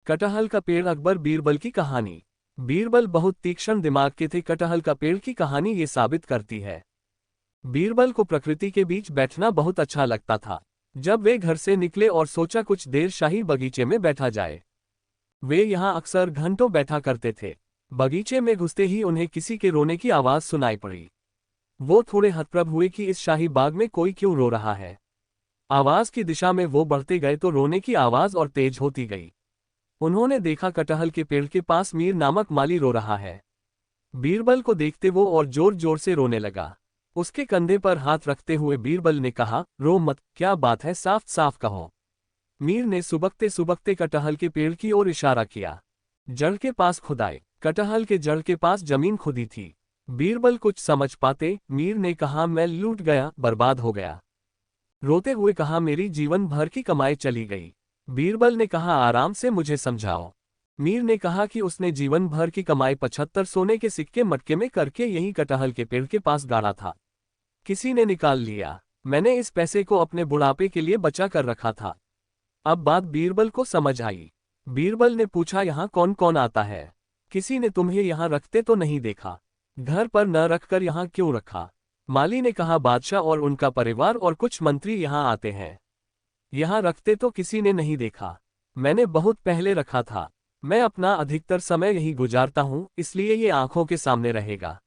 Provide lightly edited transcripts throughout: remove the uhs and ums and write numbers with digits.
कटहल का पेड़ अकबर बीरबल की कहानी। बीरबल बहुत तीक्ष्ण दिमाग के थे। कटहल का पेड़ की कहानी ये साबित करती है। बीरबल को प्रकृति के बीच बैठना बहुत अच्छा लगता था। जब वे घर से निकले और सोचा कुछ देर शाही बगीचे में बैठा जाए। वे यहाँ अक्सर घंटों बैठा करते थे। बगीचे में घुसते ही उन्हें किसी के रोने की आवाज सुनाई पड़ी। वो थोड़े हतप्रभ हुए कि इस शाही बाग में कोई क्यों रो रहा है। आवाज की दिशा में वो बढ़ते गए तो रोने की आवाज और तेज होती गई। उन्होंने देखा कटहल के पेड़ के पास मीर नामक माली रो रहा है। बीरबल को देखते वो और जोर जोर से रोने लगा। उसके कंधे पर हाथ रखते हुए बीरबल ने कहा, रो मत, क्या बात है, साफ साफ कहो। मीर ने सुबकते सुबकते कटहल के पेड़ की ओर इशारा किया। जड़ के पास खुदाई। कटहल के जड़ के पास जमीन खुदी थी। बीरबल कुछ समझ पाते। मीर ने कहा, मैं लूट गया, बर्बाद हो गया। रोते हुए कहा, मेरी जीवन भर की कमाई चली गई। बीरबल ने कहा, आराम से मुझे समझाओ। मीर ने कहा कि उसने जीवन भर की कमाई 75 सोने के सिक्के मटके में करके यही कटहल के पेड़ के पास गाड़ा था। किसी ने निकाल लिया। मैंने इस पैसे को अपने बुढ़ापे के लिए बचा कर रखा था। अब बात बीरबल को समझ आई। बीरबल ने पूछा, यहाँ कौन कौन आता है? किसी ने तुम्हें यहाँ रखते तो नहीं देखा। घर पर न रखकर यहाँ क्यों रखा? माली ने कहा, बादशाह और उनका परिवार और कुछ मंत्री यहाँ आते हैं। यहाँ रखते तो किसी ने नहीं देखा। मैंने बहुत पहले रखा था। मैं अपना अधिकतर समय यही गुजारता हूँ, इसलिए ये आंखों के सामने रहेगा।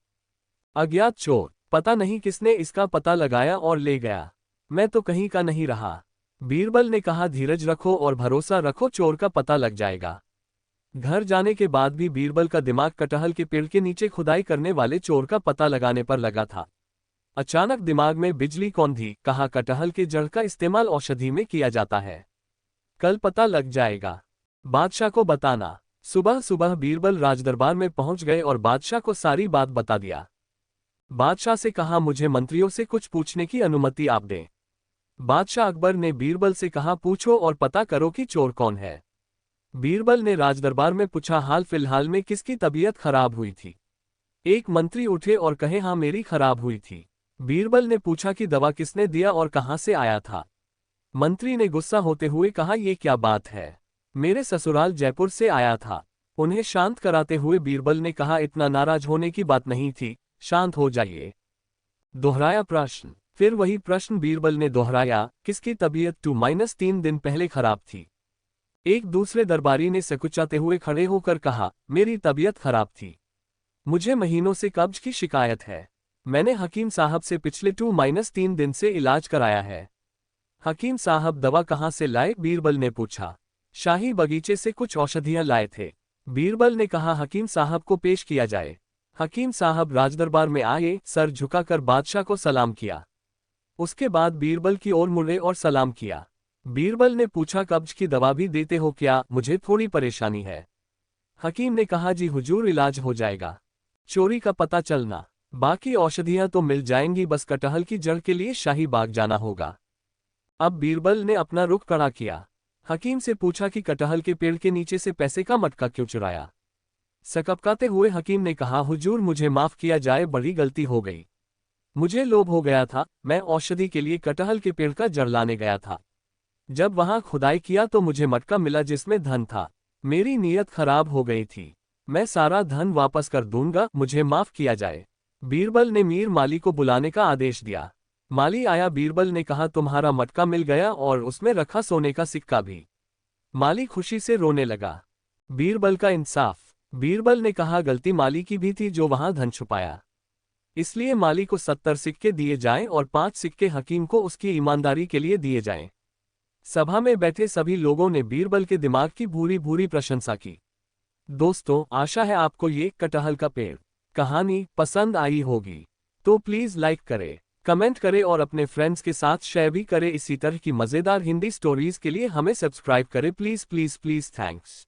अज्ञात चोर, पता नहीं किसने इसका पता लगाया और ले गया। मैं तो कहीं का नहीं रहा। बीरबल ने कहा, धीरज रखो और भरोसा रखो, चोर का पता लग जाएगा। घर जाने के बाद भी बीरबल का दिमाग कटहल के पेड़ के नीचे खुदाई करने वाले चोर का पता लगाने पर लगा था। अचानक दिमाग में बिजली कौंधी। कहा, कटहल के जड़ का इस्तेमाल औषधि में किया जाता है। कल पता लग जाएगा। बादशाह को बताना। सुबह सुबह बीरबल राजदरबार में पहुंच गए और बादशाह को सारी बात बता दिया। बादशाह से कहा, मुझे मंत्रियों से कुछ पूछने की अनुमति आप दें। बादशाह अकबर ने बीरबल से कहा, पूछो और पता करो कि चोर कौन है। बीरबल ने राजदरबार में पूछा, हाल फिलहाल में किसकी तबीयत खराब हुई थी? एक मंत्री उठे और कहे, हाँ मेरी खराब हुई थी। बीरबल ने पूछा कि दवा किसने दिया और कहां से आया था? मंत्री ने गुस्सा होते हुए कहा, यह क्या बात है? मेरे ससुराल जयपुर से आया था। उन्हें शांत कराते हुए बीरबल ने कहा, इतना नाराज होने की बात नहीं थी, शांत हो जाइए। दोहराया प्रश्न। फिर वही प्रश्न बीरबल ने दोहराया, किसकी तबीयत 2-3 दिन पहले खराब थी? एक दूसरे दरबारी ने सकुचाते हुए खड़े होकर कहा, मेरी तबीयत खराब थी। मुझे महीनों से कब्ज की शिकायत है। मैंने हकीम साहब से पिछले 2-3 दिन से इलाज कराया है। हकीम साहब दवा कहाँ से लाए? बीरबल ने पूछा। शाही बगीचे से कुछ औषधियां लाए थे। बीरबल ने कहा, हकीम साहब को पेश किया जाए। हकीम साहब राजदरबार में आए, सर झुकाकर बादशाह को सलाम किया। उसके बाद बीरबल की ओर मुड़े और सलाम किया। बीरबल ने पूछा, कब्ज की दवा भी देते हो क्या? मुझे थोड़ी परेशानी है। हकीम ने कहा, जी हुजूर, इलाज हो जाएगा। चोरी का पता चलना, बाकी औषधियां तो मिल जाएंगी, बस कटहल की जड़ के लिए शाही बाग जाना होगा। अब बीरबल ने अपना रुख कड़ा किया। हकीम से पूछा कि कटहल के पेड़ के नीचे से पैसे का मटका क्यों चुराया? सकपकाते हुए हकीम ने कहा, हुजूर मुझे माफ किया जाए, बड़ी गलती हो गई। मुझे लोभ हो गया था। मैं औषधि के लिए कटहल के पेड़ का जड़ लाने गया था। जब वहां खुदाई किया तो मुझे मटका मिला जिसमें धन था। मेरी नीयत खराब हो गई थी। मैं सारा धन वापस कर दूंगा, मुझे माफ किया जाए। बीरबल ने मीर माली को बुलाने का आदेश दिया। माली आया। बीरबल ने कहा, तुम्हारा मटका मिल गया और उसमें रखा सोने का सिक्का भी। माली खुशी से रोने लगा। बीरबल का इंसाफ। बीरबल ने कहा, गलती माली की भी थी जो वहां धन छुपाया। इसलिए माली को 70 सिक्के दिए जाएं और 5 सिक्के हकीम को उसकी ईमानदारी के लिए दिए जाएं। सभा में बैठे सभी लोगों ने बीरबल के दिमाग की भूरी भूरी प्रशंसा की। दोस्तों, आशा है आपको ये कटहल का पेड़ कहानी पसंद आई होगी। तो प्लीज लाइक करें, कमेंट करें और अपने फ्रेंड्स के साथ शेयर भी करें। इसी तरह की मजेदार हिंदी स्टोरीज के लिए हमें सब्सक्राइब करें। Please please please. थैंक्स।